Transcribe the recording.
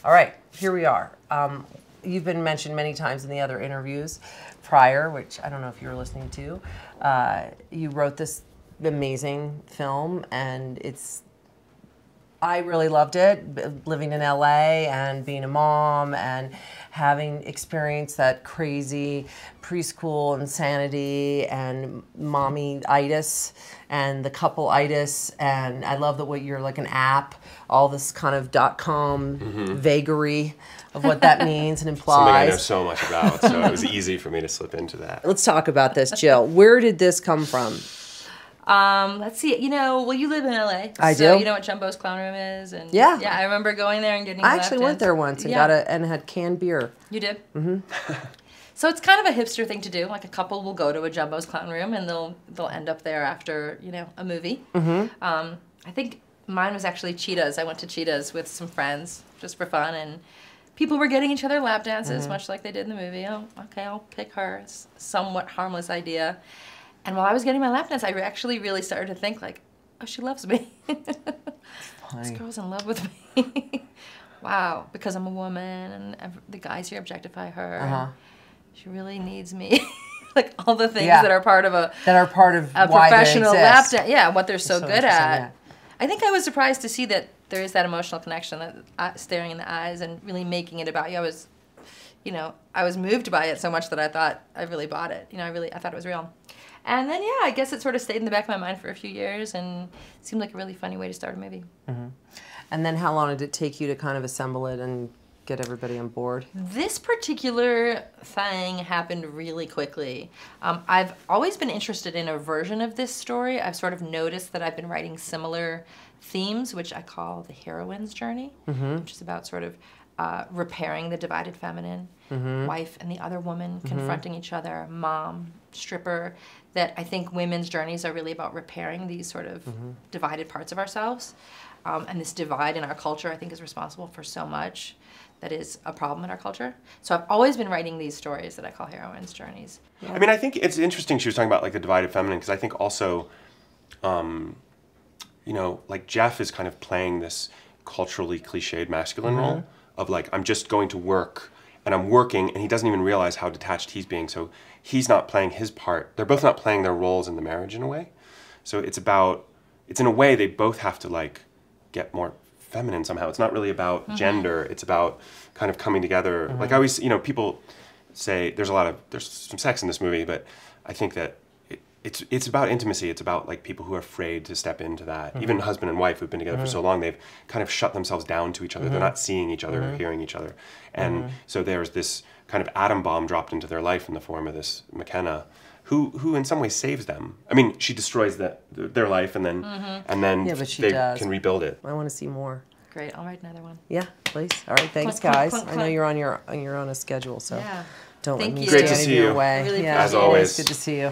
All right, here we are. You've been mentioned many times in the other interviews prior, which I don't know if you were listening to. You wrote this amazing film, and I really loved it, living in LA and being a mom and having experienced that crazy preschool insanity and mommy-itis and the couple-itis. And I love that you're like an app, all this kind of .com vagary of what that means and implies. Something I know so much about, so it was easy for me to slip into that. Let's talk about this, Jill. Where did this come from? Let's see. You live in LA. I so do. You know what Jumbo's Clown Room is, and yeah, I remember going there and getting. I actually went there once and had canned beer. You did. Mm-hmm. So it's kind of a hipster thing to do. Like a couple will go to a Jumbo's Clown Room and they'll end up there after a movie. Mm-hmm. I think mine was actually Cheetahs. I went to Cheetahs with some friends just for fun, and people were getting each other lap dances, much like they did in the movie. Oh, okay, I'll pick her. It's a somewhat harmless idea. And while I was getting my lap dance, I actually really started to think, like, oh, she loves me. This girl's in love with me. Wow, because I'm a woman, and the guys here objectify her. She really needs me. Like all the things that are part of a professional lap dance. Yeah, what they're so good at. Yeah. I think I was surprised to see that there is that emotional connection, that staring in the eyes and really making it about you. I was moved by it so much that I thought I really bought it. I thought it was real. And then, I guess it sort of stayed in the back of my mind for a few years and seemed like a really funny way to start a movie. Mm-hmm. And then how long did it take you to kind of assemble it and get everybody on board? This particular thing happened really quickly. I've always been interested in a version of this story. I've sort of noticed that I've been writing similar themes, which I call the heroine's journey, which is about sort of repairing the divided feminine, wife and the other woman confronting each other, mom, stripper, that I think women's journeys are really about repairing these sort of divided parts of ourselves. And this divide in our culture, I think, is responsible for so much that is a problem in our culture. So I've always been writing these stories that I call heroines' journeys. Yeah. I mean, I think it's interesting she was talking about like the divided feminine, because I think also, like Jeff is kind of playing this culturally cliched masculine role of like, I'm just going to work and I'm working, and he doesn't even realize how detached he's being. So he's not playing his part. They're both not playing their roles in the marriage in a way. So it's in a way they both have to like get more feminine somehow. It's not really about gender. It's about kind of coming together. Like I always, people say there's some sex in this movie, but I think that it's about intimacy. It's about like people who are afraid to step into that. Even husband and wife who've been together for so long, they've kind of shut themselves down to each other. They're not seeing each other or hearing each other. And so there's this kind of atom bomb dropped into their life in the form of this McKenna, who in some ways saves them. I mean, she destroys their life, and then they can rebuild it. I want to see more. Great, I'll write another one. Yeah, please. All right, thanks, guys. I know you're on a schedule, so don't let me Great to stand see in your you. way. Really As always. Good to see you.